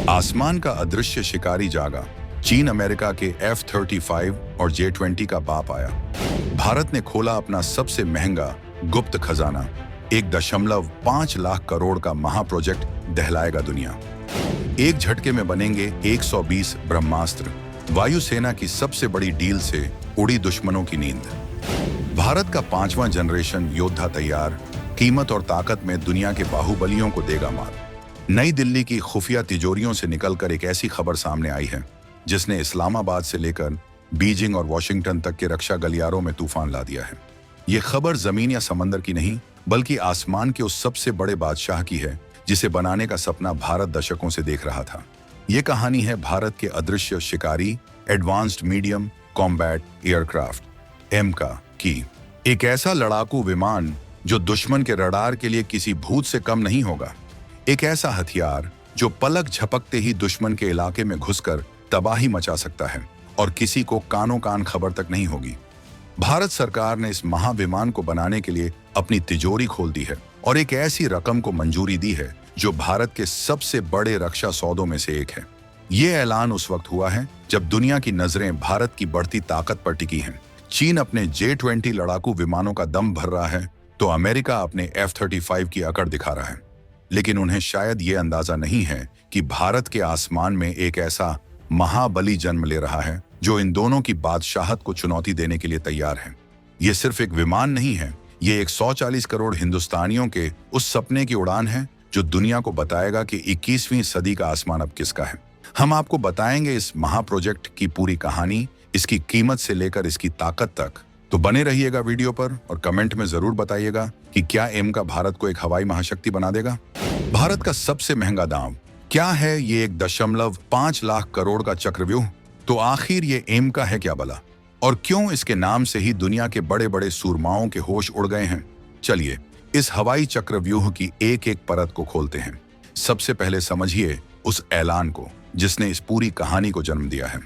आसमान का अदृश्य शिकारी जागा। चीन अमेरिका के F-35 और J-20 का बाप आया। भारत ने खोला अपना सबसे महंगा गुप्त खजाना। 1.5 लाख करोड़ का महाप्रोजेक्ट दहलाएगा दुनिया। एक झटके में बनेंगे 120 ब्रह्मास्त्र। वायुसेना की सबसे बड़ी डील से उड़ी दुश्मनों की नींद। भारत का 5वां जनरेशन योद्धा तैयार। कीमत और ताकत में दुनिया के बाहुबलियों को देगा मात। नई दिल्ली की खुफिया तिजोरियों से निकलकर एक ऐसी खबर सामने आई है जिसने इस्लामाबाद से लेकर बीजिंग और वॉशिंगटन तक के रक्षा गलियारों में तूफान ला दिया है। ये खबर जमीन या समंदर की नहीं, बल्कि आसमान के उस सबसे बड़े बादशाह की है जिसे बनाने का सपना भारत दशकों से देख रहा था। ये कहानी है भारत के अदृश्य शिकारी एडवांस्ड मीडियम कॉम्बैट एयरक्राफ्ट एमका की। एक ऐसा लड़ाकू विमान जो दुश्मन के रडार के लिए किसी भूत से कम नहीं होगा। एक ऐसा हथियार जो पलक झपकते ही दुश्मन के इलाके में घुसकर तबाही मचा सकता है और किसी को कानों कान खबर तक नहीं होगी। भारत सरकार ने इस महाविमान को बनाने के लिए अपनी तिजोरी खोल दी है और एक ऐसी रकम को मंजूरी दी है जो भारत के सबसे बड़े रक्षा सौदों में से एक है। ये ऐलान उस वक्त हुआ है जब दुनिया की नजरें भारत की बढ़ती ताकत पर टिकी हैं। चीन अपने J-20 लड़ाकू विमानों का दम भर रहा है तो अमेरिका अपने F-35 की अकड़ दिखा रहा है। लेकिन उन्हें शायद ये अंदाजा नहीं है कि भारत के आसमान में एक ऐसा महाबली जन्म ले रहा है जो इन दोनों की बादशाहत को चुनौती देने के लिए तैयार है। ये सिर्फ एक विमान नहीं है, ये 140 करोड़ हिंदुस्तानियों के उस सपने की उड़ान है जो दुनिया को बताएगा कि 21वीं सदी का आसमान अब किसका है। हम आपको बताएंगे इस महाप्रोजेक्ट की पूरी कहानी, इसकी कीमत से लेकर इसकी ताकत तक। तो बने रहिएगा वीडियो पर और कमेंट में जरूर बताइएगा कि क्या एमका भारत को एक हवाई महाशक्ति बना देगा। भारत का सबसे महंगा दांव क्या है? ये 1.5 लाख करोड़ का चक्रव्यूह। तो आखिर ये एमका है क्या भला, और क्यों इसके नाम से ही दुनिया के बड़े बड़े सूरमाओं के होश उड़ गए हैं? चलिए इस हवाई चक्रव्यूह की एक एक परत को खोलते हैं। सबसे पहले समझिए उस ऐलान को जिसने इस पूरी कहानी को जन्म दिया है।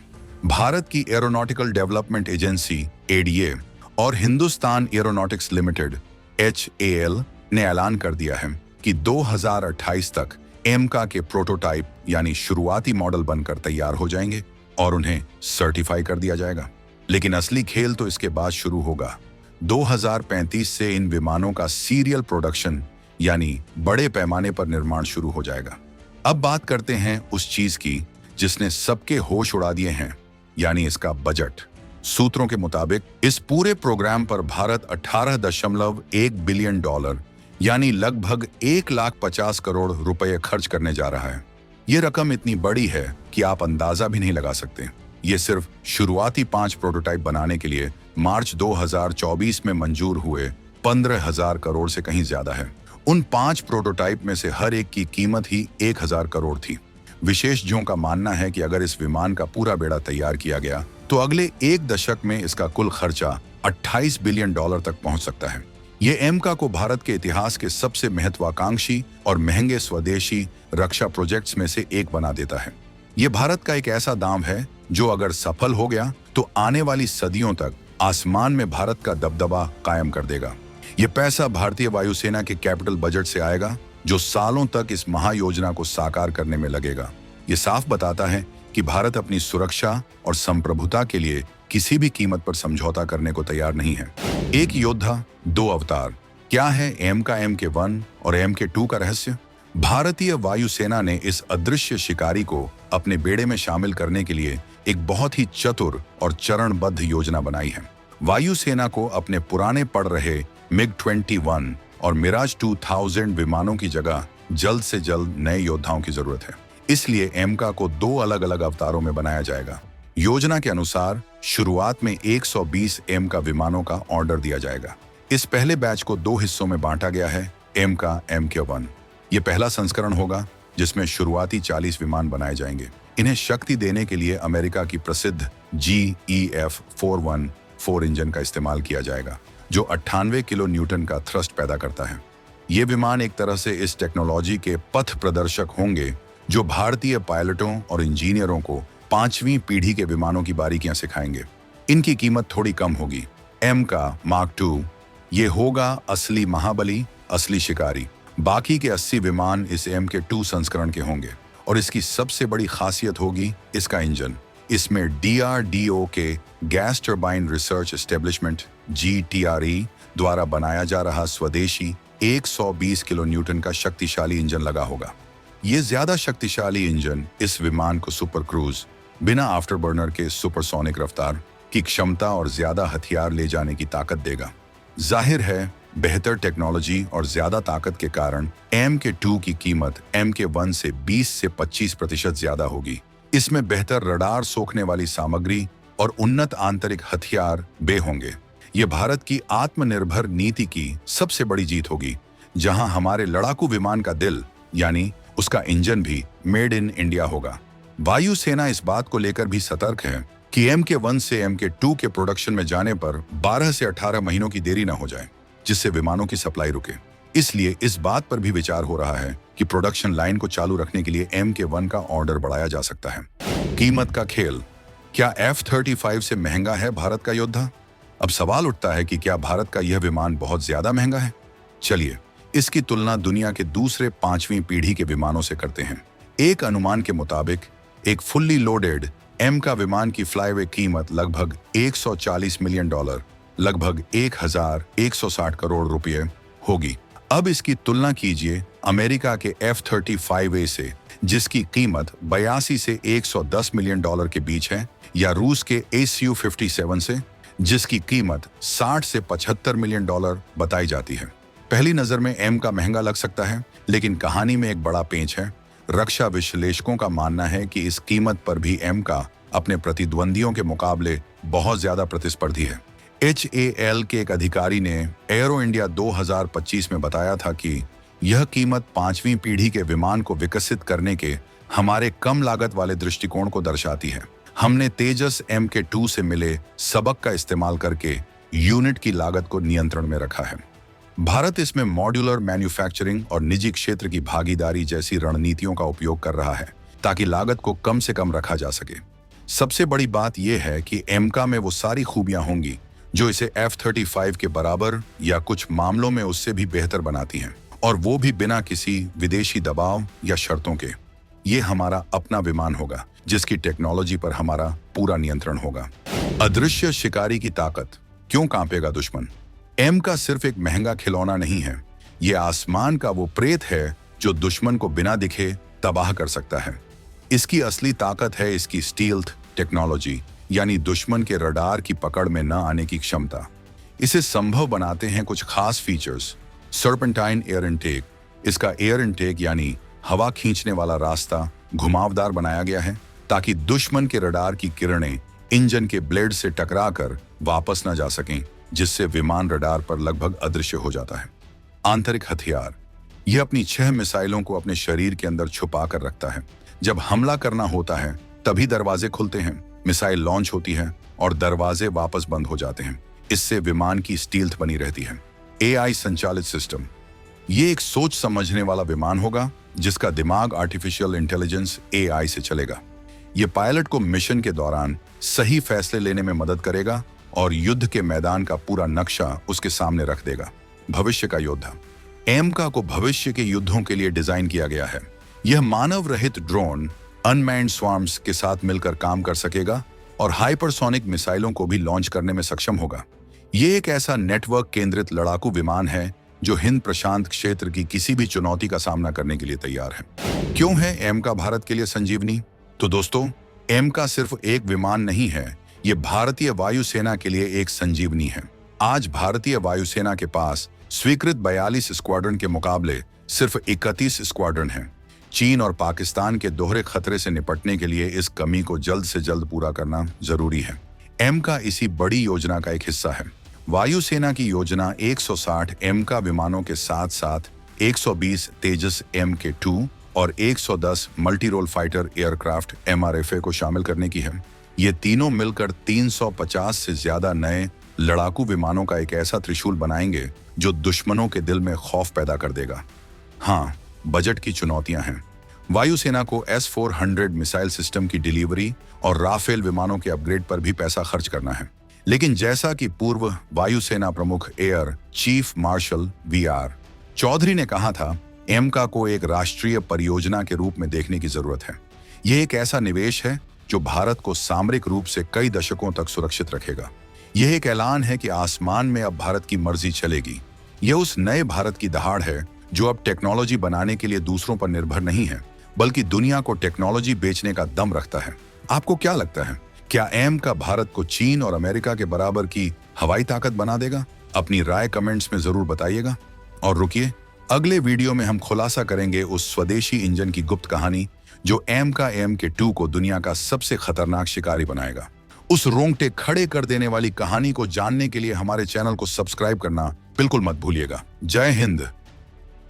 भारत की एरोनॉटिकल डेवलपमेंट एजेंसी ADA और हिंदुस्तान एरोनॉटिक्स लिमिटेड HAL ने ऐलान कर दिया है कि 2028 तक एमका के प्रोटोटाइप यानी शुरुआती मॉडल बनकर तैयार हो जाएंगे और उन्हें सर्टिफाई कर दिया जाएगा। लेकिन असली खेल तो इसके बाद शुरू होगा। 2035 से इन विमानों का सीरियल प्रोडक्शन यानी बड़े पैमाने पर निर्माण शुरू हो जाएगा। अब बात करते हैं उस चीज की जिसने सबके होश उड़ा दिए हैं, यानी इसका बजट। सूत्रों के मुताबिक इस पूरे प्रोग्राम पर भारत 18.1 बिलियन डॉलर यानी लगभग 1,50,000 करोड़ रुपए खर्च करने जा रहा है। ये रकम इतनी बड़ी है कि आप अंदाजा भी नहीं लगा सकते। ये सिर्फ शुरुआती 5 प्रोटोटाइप बनाने के लिए मार्च 2024 में मंजूर हुए 15,000 करोड़ से कहीं ज्यादा है। उन 5 प्रोटोटाइप में से हर एक की कीमत ही 1,000 करोड़ थी। विशेषज्ञों का मानना है कि अगर इस विमान का पूरा बेड़ा तैयार किया गया तो अगले 1 दशक में इसका कुल खर्चा 28 बिलियन डॉलर तक पहुंच सकता है। ये एमका को भारत के इतिहास के सबसे महत्वाकांक्षी और महंगे स्वदेशी रक्षा प्रोजेक्ट्स में से एक बना देता है। ये भारत का एक ऐसा दांव है जो अगर सफल हो गया तो आने वाली सदियों तक आसमान में भारत का दबदबा कायम कर देगा। ये पैसा भारतीय वायुसेना के कैपिटल बजट से आएगा जो सालों तक इस महायोजना को साकार करने में लगेगा। ये साफ बताता है कि भारत अपनी सुरक्षा और संप्रभुता के लिए किसी भी कीमत पर समझौता करने को तैयार नहीं है। एक योद्धा 2 अवतार। क्या है एमका MK1 और MK2 का रहस्य? भारतीय वायुसेना ने इस अदृश्य शिकारी को अपने बेड़े में शामिल करने के लिए एक बहुत ही चतुर और चरणबद्ध योजना बनाई है। वायुसेना को अपने पुराने पड़ रहे MiG-21 और मिराज 2000 विमानों की जगह जल्द से जल्द नए योद्धाओं की जरूरत है। इसलिए एमका को 2 अलग अलग अवतारों में बनाया जाएगा। योजना के अनुसार शुरुआत में 120 एमका विमानों का ऑर्डर दिया जाएगा। इस पहले बैच को 2 हिस्सों में बांटा गया है। एमका MK1 ये पहला संस्करण होगा जिसमें शुरुआती 40 विमान बनाए जाएंगे। इन्हें शक्ति देने के लिए अमेरिका की प्रसिद्ध GEF 414 इंजन का इस्तेमाल किया जाएगा जो 98 किलो न्यूटन का थ्रस्ट पैदा करता है। ये विमान एक तरह से इस टेक्नोलॉजी के पथ प्रदर्शक होंगे जो भारतीय पायलटों और इंजीनियरों को 5वीं पीढ़ी के विमानों की बारीकियां सिखाएंगे। इनकी कीमत थोड़ी कम होगी। एमका Mark II ये होगा असली महाबली, असली शिकारी। बाकी के 80 विमान इस MK2 संस्करण के होंगे और इसकी सबसे बड़ी खासियत होगी इसका इंजन। इसमें DRDO के gas turbine research establishment GTRE द्वारा बनाया जा रहा स्वदेशी 120 किलो न्यूटन का शक्तिशाली इंजन लगा होगा। ये ज्यादा शक्तिशाली इंजन इस विमान को सुपर क्रूज, बिना आफ्टरबर्नर के सुपरसोनिक रफ्तार की क्षमता और ज्यादा हथियार ले जाने की ताकत देगा। जाहिर है, बेहतर टेक्नोलॉजी और ज्यादा ताकत के कारण MK2 की कीमत MK1 से 20 से 25% ज्यादा होगी। इसमें बेहतर रडार सोखने वाली सामग्री और उन्नत आंतरिक हथियार बे होंगे। ये भारत की आत्मनिर्भर नीति की सबसे बड़ी जीत होगी, जहां हमारे लड़ाकू विमान का दिल यानी उसका इंजन भी मेड इन इंडिया होगा। वायुसेना इस बात को लेकर भी सतर्क है कि MK1 से MK2 के प्रोडक्शन में जाने पर 12 से 18 महीनों की देरी न हो जाए, जिससे विमानों की सप्लाई रुके। इसलिए इस बात पर भी विचार हो रहा है कि प्रोडक्शन लाइन को चालू रखने के लिए MK1 का ऑर्डर बढ़ाया जा सकता है। कीमत का खेल, क्या F-35 से महंगा है भारत का योद्धा? अब सवाल उठता है कि क्या भारत का यह विमान बहुत ज्यादा महंगा है? चलिए इसकी तुलना दुनिया के दूसरे 5वीं पीढ़ी के विमानों से करते हैं। एक अनुमान के मुताबिक एक फुल्ली लोडेड M का विमान की फ्लाईवे कीमत लगभग $140 मिलियन, लगभग 1160 करोड़ रुपए होगी। अब इसकी तुलना कीजिए अमेरिका के F-35A से, जिसकी कीमत 82 से 110 मिलियन डॉलर के बीच है, या रूस के Su-57 से, जिसकी कीमत 60 से 75 मिलियन डॉलर बताई जाती है। पहली नजर में M का महंगा लग सकता है, लेकिन कहानी में एक बड़ा पेंच है। रक्षा विश्लेषकों का मानना है कि इस कीमत पर भी M का अपने प्रतिद्वंदियों के मुकाबले बहुत ज्यादा प्रतिस्पर्धी है। HAL के एक अधिकारी ने एरो इंडिया 2025 में बताया था कि यह कीमत 5वीं पीढ़ी के विमान को विकसित करने के हमारे कम लागत वाले दृष्टिकोण को दर्शाती है। हमने तेजस MK2 से मिले सबक का इस्तेमाल करके यूनिट की लागत को नियंत्रण में रखा है। भारत इसमें मॉड्यूलर मैन्युफैक्चरिंग और निजी क्षेत्र की भागीदारी जैसी रणनीतियों का उपयोग कर रहा है, ताकि लागत को कम से कम रखा जा सके। सबसे बड़ी बात यह है कि MK में वो सारी खूबियां होंगी जो इसे F-35 के बराबर या कुछ मामलों में उससे भी बेहतर बनाती हैं, और वो भी बिना किसी विदेशी दबाव या शर्तों के। ये हमारा अपना विमान होगा, जिसकी टेक्नोलॉजी पर हमारा पूरा नियंत्रण होगा। अदृश्य शिकारी की ताकत, क्यों कांपेगा दुश्मन? MK सिर्फ एक महंगा खिलौना नहीं है, ये आसमान का वो प्रेत है जो दुश्मन को बिना दिखे तबाह कर सकता है। इसकी असली ताकत है इसकी स्टील्थ टेक्नोलॉजी, यानी दुश्मन के रडार की पकड़ में न आने की क्षमता। इसे संभव बनाते हैं कुछ खास फीचर्स। सर्पेंटाइन एयर इनटेक, इसका एयर इनटेक यानी हवा खींचने वाला रास्ता घुमावदार बनाया गया है, ताकि दुश्मन के रडार की किरणें इंजन के ब्लेड से टकराकर वापस न जा सकें, जिससे विमान रडार पर लगभग अदृश्य हो जाता है। आंतरिक हथियार, यह अपनी 6 मिसाइलों को अपने शरीर के अंदर छुपा कर रखता है। जब हमला करना होता है तभी दरवाजे खुलते हैं, मिसाइल लॉन्च होती है और दरवाजे वापस बंद हो जाते हैं। इससे विमान की स्टील्थ बनी रहती है। AI संचालित सिस्टम, ये एक सोच समझने वाला विमान होगा जिसका दिमाग आर्टिफिशियल इंटेलिजेंस AI से चलेगा। ये पायलट को मिशन के दौरान सही फैसले लेने में मदद करेगा और युद्ध के मैदान का पूरा नक्शा उसके सामने रख देगा। भविष्य का योद्धा, MK को भविष्य के युद्धों के लिए डिजाइन किया गया है। यह मानव रहित ड्रोन अनमैन्ड स्वार्म्स के साथ मिलकर काम कर सकेगा और हाइपरसोनिक मिसाइलों को भी लॉन्च करने में सक्षम होगा। ये एक ऐसा नेटवर्क केंद्रित लड़ाकू विमान है जो हिंद प्रशांत क्षेत्र की किसी भी चुनौती का सामना करने के लिए तैयार है। क्यों है MK भारत के लिए संजीवनी? तो दोस्तों, MK सिर्फ एक विमान नहीं है, ये भारतीय वायुसेना के लिए एक संजीवनी है। आज भारतीय वायुसेना के पास स्वीकृत 42 स्क्वाड्रन के मुकाबले सिर्फ 31 स्क्वाड्रन हैं। चीन और पाकिस्तान के दोहरे खतरे से निपटने के लिए इस कमी को जल्द से जल्द पूरा करना जरूरी है। MK इसी बड़ी योजना का एक हिस्सा है। वायुसेना की योजना 160 MK विमानों के साथ साथ 120 तेजस MK2 और 110 multi role fighter aircraft MRFA को शामिल करने की है। ये तीनों मिलकर 350 से ज्यादा नए लड़ाकू विमानों का एक ऐसा त्रिशूल बनाएंगे जो दुश्मनों के दिल में खौफ पैदा कर देगा। हाँ, बजट की चुनौतियां हैं। वायुसेना को S-400 मिसाइल सिस्टम की डिलीवरी और राफेल विमानों के अपग्रेड पर भी पैसा खर्च करना है। लेकिन जैसा कि पूर्व वायुसेना प्रमुख air chief marshal VR Chaudhary ने कहा था, एमका को एक राष्ट्रीय परियोजना के रूप में देखने की जरूरत है। यह एक ऐसा निवेश है जो भारत को सामरिक रूप से कई दशकों तक सुरक्षित रखेगा। यह एक ऐलान है कि आसमान में अब भारत की मर्जी चलेगी। यह उस नए भारत की दहाड़ है जो अब टेक्नोलॉजी बनाने के लिए दूसरों पर निर्भर नहीं है, बल्कि दुनिया को टेक्नोलॉजी बेचने का दम रखता है। आपको क्या लगता है, क्या एमका भारत को चीन और अमेरिका के बराबर की हवाई ताकत बना देगा? अपनी राय कमेंट्स में जरूर बताइएगा। और रुकिए, अगले वीडियो में हम खुलासा करेंगे उस स्वदेशी इंजन की गुप्त कहानी जो एमका MK2 को दुनिया का सबसे खतरनाक शिकारी बनाएगा। उस रोंगटे खड़े कर देने वाली कहानी को जानने के लिए हमारे चैनल को सब्सक्राइब करना बिल्कुल मत भूलिएगा। जय हिंद।